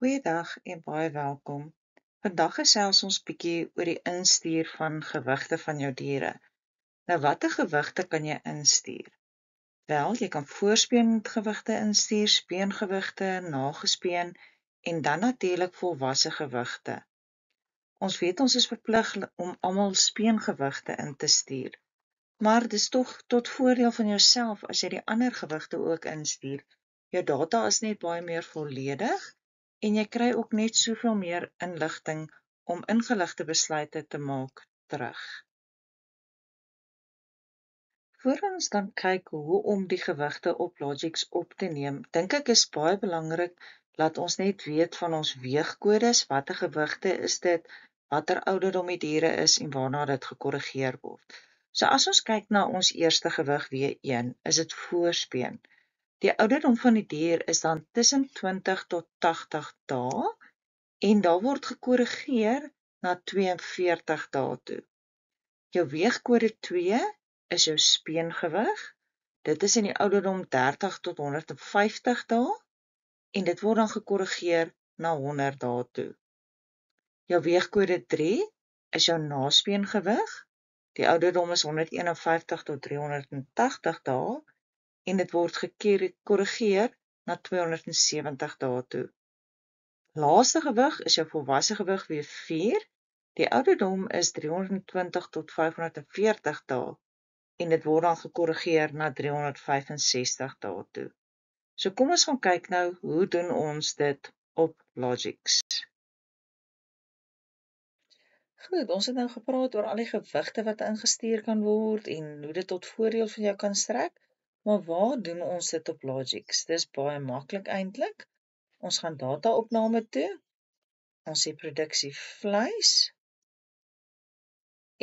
Goeiedag en baie welkom. Vandag gesels ons bietjie oor die instuur van gewigte van jou diere. Nou, watter gewigte kan jy instuur? Wel, jy kan voorspeengewigte instuur, speengewigte, nagespeen en dan natuurlik volwasse gewigte. Ons weet ons is verplig om almal speengewigte in te stuur. Maar dis tog tot voordeel van jouself as jy die ander gewigte ook instuur. Jou data is net baie meer volledig en jy kry ook net soveel meer inligting om ingeligte besluite te maak terug. Voor ons dan kyk hoe om die gewigte op Logix op te neem, dink ek is baie belangrik dat ons net weet van ons weegkodes, watter gewigte is dit, watter ouderdom die diere is en waarna dit gekorrigeer word. So as ons kyk na ons eerste gewig W1, is dit voorspeen. Die ouderdom van die dier is dan tussen 20 tot 80 dae en daar word gekorrigeer na 42 dae toe. Jou weegkode 2 is jou speengewig. Dit is in die ouderdom 30 tot 150 dae en dit word dan gekorrigeer na 100 dae toe. Jou weegkode 3 is jou naspeengewig. Die ouderdom is 151 tot 380 dae en dit word gekorrigeer na 270 dae toe. Laaste gewig is jou volwasse gewig W4. Die ouderdom is 320 tot 540 dae en dit word dan gekorrigeer na 365 dae toe. So kom ons gaan kyk nou, hoe doen ons dit op Logix? Goed, ons het nou gepraat oor al die gewigte wat ingestuur kan word en hoe dit tot voordeel van jou kan strek. Maar waar doen ons dit op Logix? Dis baie maklik eintlik. Ons gaan data-opname toe. Ons sê produksie vleis.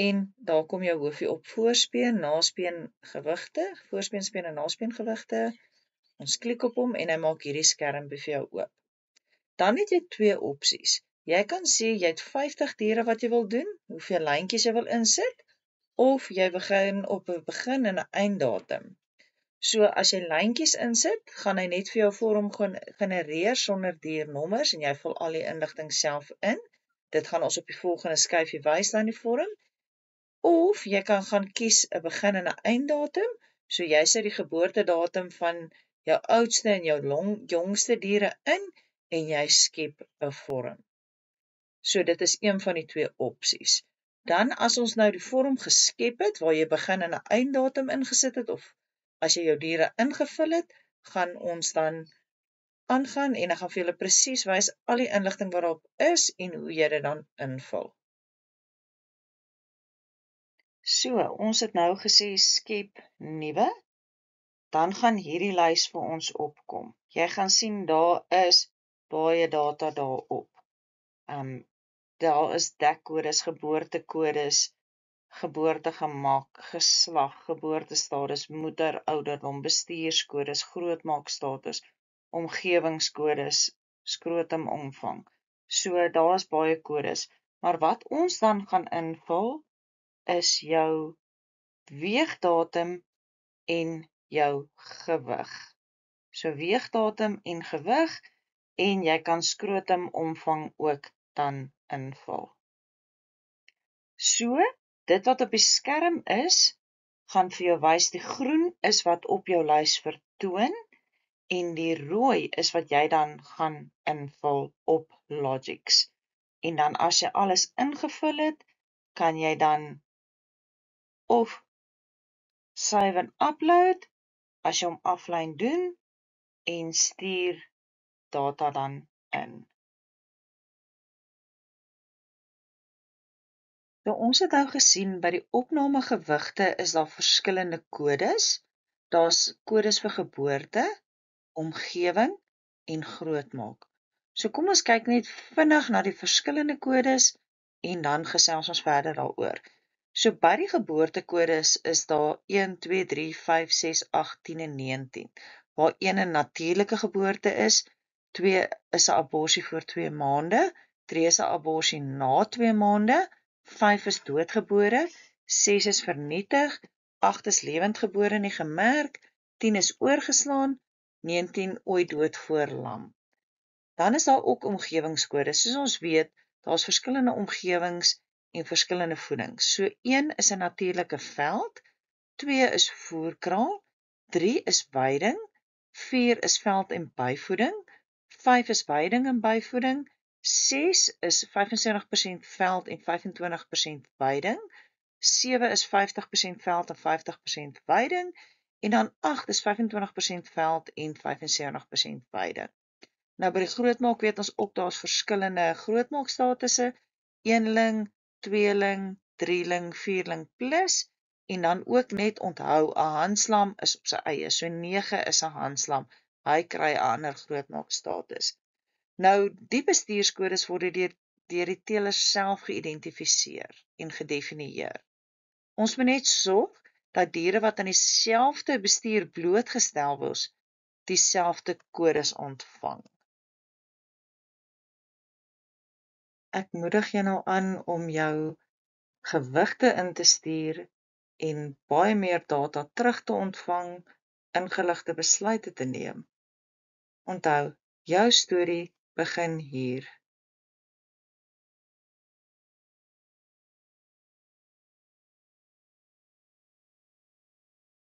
En daar kom jou hoofie op voorspeen, naspeen gewigte, voorspeen, speen en naspeen gewigte. Ons klik op hom en hy maak hierdie skerm vir jou oop. Dan het jy twee opsies. Jy kan sê jy het 50 diere wat jy wil doen, hoeveel lyntjies jy wil insit, of jy begin op 'n begin en 'n einddatum. So as jy lyntjies insit, gaan hy net vir jou vorm genereer sonder diernommers en jy vul al die inligting self in. Dit gaan ons op die volgende skyfie wys dan die vorm. Of jy kan gaan kies 'n begin en 'n einddatum. So jy sit die geboortedatum van jou oudste en jou jongste diere in en jy skep 'n vorm. So dit is een van die twee opsies. Dan as ons nou die vorm geskep het waar jy begin en 'n einddatum ingesit het of as jy jou diere ingevul het, gaan ons dan aangaan en dan gaan vir julle presies wys al die inligting wat daarop is en hoe jy dit dan invul. So, ons het nou gesê skep nuwe, dan gaan hierdie lys vir ons opkom. Jy gaan sien daar is baie data daarop. Daar is dekkodes, geboortekodes, geboortegemak, geslag, geboortestatus, moederouderdom, bestuurskodes, grootmaakstatus, omgewingskodes, skrotumomvang. So daar is baie kodes. Maar wat ons dan gaan invul is jou weegdatum en jou gewig. So weegdatum en gewig en jy kan skrotumomvang ook dan invul. So, dit wat op die skerm is, gaan vir jou wys die groen is wat op jou lys vertoon en die rooi is wat jy dan gaan invul op Logix. En dan as jy alles ingevul het, kan jy dan of save en upload, as jy hom aflyn doen en stuur data dan in. So ons het nou gesien, by die opnamegewigte is daar verskillende kodes. Daar's kodes vir geboorte, omgewing en grootmaak. So kom ons kyk net vinnig na die verskillende kodes en dan gesels ons verder daaroor. So by die geboortekodes is daar 1, 2, 3, 5, 6, 8, 10 en 19. Waar 1 'n natuurlike geboorte is, 2 is 'n aborsie voor 2 maande, 3 is 'n aborsie na 2 maande, 5 is doodgebore, 6 is vernietig, 8 is lewendgebore nie gemerk, 10 is oorgeslaan, 19 ooit dood voor lam. Dan is daar ook omgewingskodes. Soos ons weet, daar's verskillende omgewings en verskillende voeding. So 1 is 'n natuurlike veld, 2 is voerkraal, 3 is weiding, 4 is veld en byvoeding, 5 is weiding en byvoeding, 6 is 75% veld en 25% weiding, 7 is 50% veld en 50% weiding, en dan 8 is 25% veld en 75% weiding. Nou by die grootmaak weet ons ook daar's verskillende grootmaakstatusse, eenling, tweeling, drieling, vierling plus, en dan ook net onthou, 'n handslam is op sy eie, so 9 is 'n handslam, hy kry 'n ander grootmaakstatus. Nou, die bestuurskodes word deur die teeler self geïdentifiseer en gedefinieer. Ons moet net sorg dat diere wat aan dieselfde bestuur blootgestel word, dieselfde kodes ontvang. Ek moedig jou nou aan om jou gewigte in te stuur en baie meer data terug te ontvang, ingeligte besluite te neem. Onthou, jou storie begin hier.